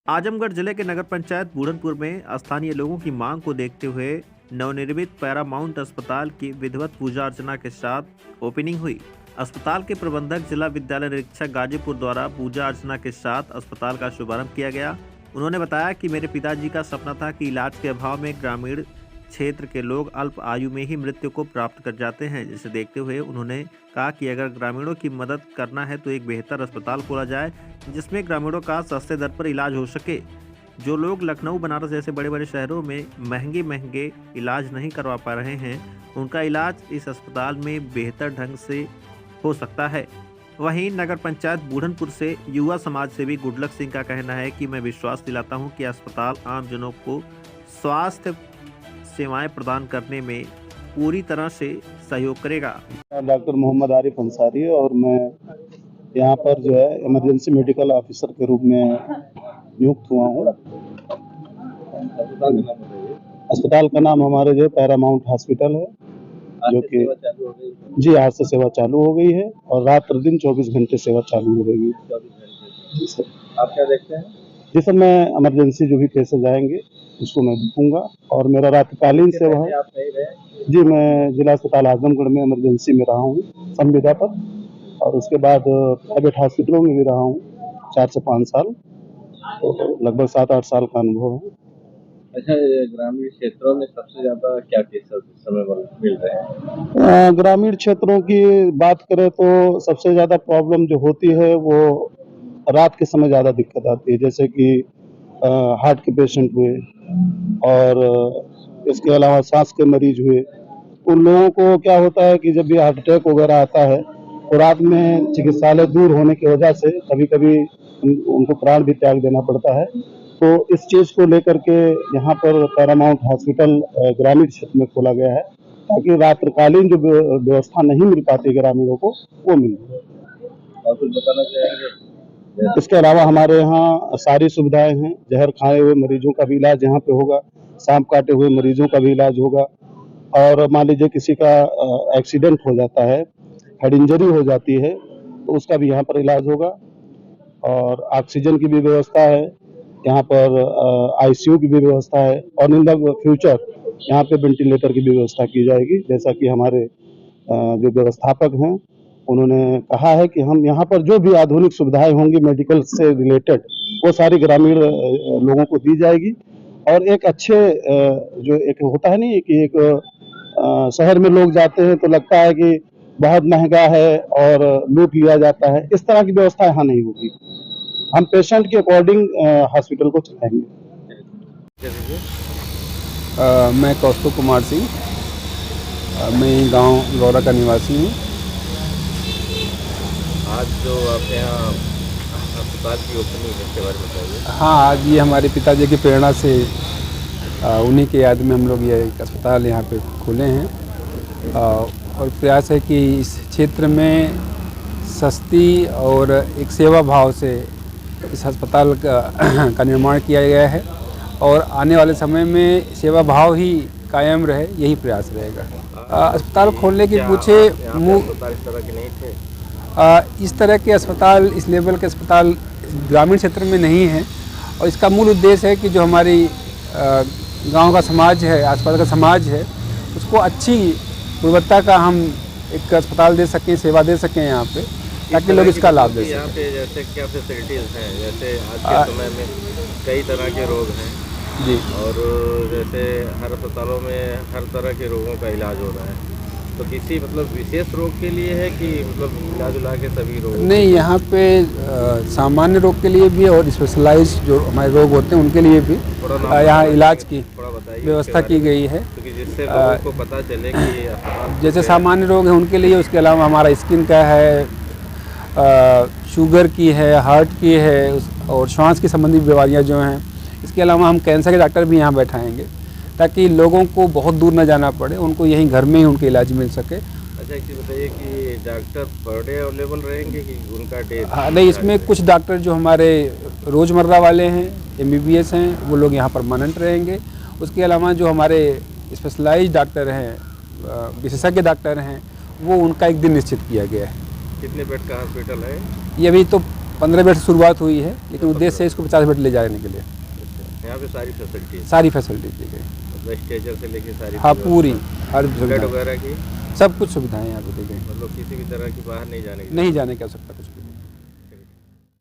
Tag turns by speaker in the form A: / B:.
A: आजमगढ़ जिले के नगर पंचायत बूढ़नपुर में स्थानीय लोगों की मांग को देखते हुए नवनिर्मित पैरामाउंट अस्पताल की विधिवत पूजा अर्चना के साथ ओपनिंग हुई। अस्पताल के प्रबंधक जिला विद्यालय निरीक्षक गाजीपुर द्वारा पूजा अर्चना के साथ अस्पताल का शुभारंभ किया गया। उन्होंने बताया कि मेरे पिताजी का सपना था कि इलाज के अभाव में ग्रामीण क्षेत्र के लोग अल्प आयु में ही मृत्यु को प्राप्त कर जाते हैं, जिसे देखते हुए उन्होंने कहा कि अगर ग्रामीणों की मदद करना है तो एक बेहतर अस्पताल खोला जाए जिसमें ग्रामीणों का सस्ते दर पर इलाज हो सके। जो लोग लखनऊ, बनारस जैसे बड़े बड़े शहरों में महंगे इलाज नहीं करवा पा रहे हैं, उनका इलाज इस अस्पताल में बेहतर ढंग से हो सकता है। वहीं नगर पंचायत बूढ़नपुर से युवा समाज सेवी गुडलक सिंह का कहना है कि मैं विश्वास दिलाता हूं कि अस्पताल आमजनों को स्वास्थ्य सेवाएं प्रदान करने में पूरी तरह से सहयोग करेगा।
B: डॉक्टर मोहम्मद आरिफ अंसारी और मैं यहाँ पर जो है इमरजेंसी मेडिकल ऑफिसर के रूप में नियुक्त हुआ हूँ। अस्पताल का नाम हमारे जो पैरामाउंट हॉस्पिटल है, जो कि जी आज से सेवा चालू हो गई है और रात दिन 24 घंटे सेवा चालू हो गई।
C: आप क्या देखते हैं?
B: जी सर, मैं इमरजेंसी जो भी केसेज आएंगे उसको मैं देखूंगा और मेरा रात्रिकालीन सेवा है।
C: आप सही रहे?
B: जी, मैं जिला अस्पताल आजमगढ़ में इमरजेंसी में रहा हूँ संविदा पर, और उसके बाद प्राइवेट हॉस्पिटलों में भी रहा हूँ 4 से 5 साल, तो लगभग 7-8 साल का अनुभव है।
C: अच्छा, ग्रामीण क्षेत्रों में सबसे ज्यादा क्या केसेस इस समय मिल रहे हैं?
B: ग्रामीण क्षेत्रों की बात करें तो सबसे ज़्यादा प्रॉब्लम जो होती है वो रात के समय ज़्यादा दिक्कत आती है, जैसे कि हार्ट के पेशेंट हुए और इसके अलावा सांस के मरीज हुए। उन लोगों को क्या होता है कि जब भी हार्ट अटैक वगैरह आता है तो रात में चिकित्सालय दूर होने की वजह से कभी कभी उनको प्राण भी त्याग देना पड़ता है। तो इस चीज़ को लेकर के यहाँ पर पैरामाउंट हॉस्पिटल ग्रामीण क्षेत्र में खोला गया है, ताकि रात्रिकालीन जो व्यवस्था नहीं मिल पाती ग्रामीणों को वो मिल जाए।
C: और कुछ बताना चाहेंगे?
B: इसके अलावा हमारे यहाँ सारी सुविधाएं हैं। जहर खाए हुए मरीजों का भी इलाज यहाँ पे होगा, सांप काटे हुए मरीजों का भी इलाज होगा, और मान लीजिए किसी का एक्सीडेंट हो जाता है, हेड इंजरी हो जाती है, तो उसका भी यहाँ पर इलाज होगा। और ऑक्सीजन की भी व्यवस्था है यहाँ पर, आईसीयू की भी व्यवस्था है, और इन द फ्यूचर यहाँ पे वेंटिलेटर की भी व्यवस्था की जाएगी। जैसा कि हमारे जो व्यवस्थापक हैं उन्होंने कहा है कि हम यहाँ पर जो भी आधुनिक सुविधाएं होंगी मेडिकल से रिलेटेड, वो सारी ग्रामीण लोगों को दी जाएगी। और एक अच्छे जो एक होता है नहीं कि एक शहर में लोग जाते हैं तो लगता है कि बहुत महंगा है और लूट लिया जाता है, इस तरह की व्यवस्था यहाँ नहीं होगी। हम पेशेंट के अकॉर्डिंग हॉस्पिटल को चलाएंगे।
D: मैं कौस्तुभ कुमार सिंह, मैं गांव गौरा का निवासी हूँ।
C: आज जो आपके यहाँ अस्पताल की ओपनिंग है, इसके बारे में बताइए।
D: हाँ, आज ये हमारे पिताजी की प्रेरणा से उन्हीं के याद में हम लोग ये एक अस्पताल यहाँ पे खोले हैं, और प्रयास है कि इस क्षेत्र में सस्ती और एक सेवा भाव से इस अस्पताल का निर्माण किया गया है, और आने वाले समय में सेवा भाव ही कायम रहे, यही प्रयास रहेगा। अस्पताल खोलने की पूछे
C: इस तरह के नहीं थे?
D: इस तरह के अस्पताल, इस लेवल के अस्पताल ग्रामीण क्षेत्र में नहीं है, और इसका मूल उद्देश्य है कि जो हमारी गांव का समाज है, आसपास का समाज है, उसको अच्छी गुणवत्ता का हम एक अस्पताल दे सकें, सेवा दे सकें यहाँ पे, ताकि लोग इसका लाभ दे सकें।
C: यहाँ पे जैसे क्या फैसिलिटीज़ हैं? जैसे आज के समय में कई तरह के रोग हैं
D: जी,
C: और जैसे हर अस्पतालों में हर तरह के रोगों का इलाज हो रहा है, तो किसी मतलब विशेष रोग के लिए है कि मतलब इलाज उला के सभी रोग?
D: नहीं, यहाँ पे सामान्य रोग के लिए भी और स्पेशलाइज जो हमारे रोग होते हैं उनके लिए भी यहाँ इलाज की व्यवस्था की गई है,
C: क्योंकि जिससे लोगों को पता चले कि
D: जैसे सामान्य रोग हैं उनके लिए। उसके अलावा हमारा स्किन का है, शुगर की है, हार्ट की है, और श्वास की संबंधित बीमारियाँ जो हैं। इसके अलावा हम कैंसर के डॉक्टर भी यहाँ बैठाएंगे, ताकि लोगों को बहुत दूर न जाना पड़े, उनको यहीं घर में ही उनके इलाज मिल सके।
C: अच्छा, एक चीज़ बताइए कि डॉक्टर पर डे अवेलेबल रहेंगे कि उनका डे?
D: हाँ, नहीं, इसमें कुछ डॉक्टर जो हमारे रोज़मर्रा वाले हैं, MBBS हैं, वो लोग यहाँ परमानेंट रहेंगे। उसके अलावा जो हमारे स्पेशलाइज डॉक्टर हैं, विशेषज्ञ डॉक्टर हैं, वो उनका एक दिन निश्चित किया गया है।
C: कितने बेड का हॉस्पिटल है?
D: ये अभी तो 15 बेड से शुरुआत हुई है, लेकिन उद्देश्य है इसको 50 बेड ले जाने के लिए।
C: अच्छा, यहाँ पे सारी फैसिलिटी
D: सारी फैसिलिटी दी गई।
C: मतलब स्ट्रेचर से लेके सारी
D: हाँ, पूरी हर
C: बेड
D: सुविधा,
C: वगैरह की
D: सब कुछ सुविधाएं यहाँ पे दी गई।
C: मतलब किसी भी तरह की बाहर नहीं जाने की
D: नहीं जाने की आवश्यकता कुछ भी।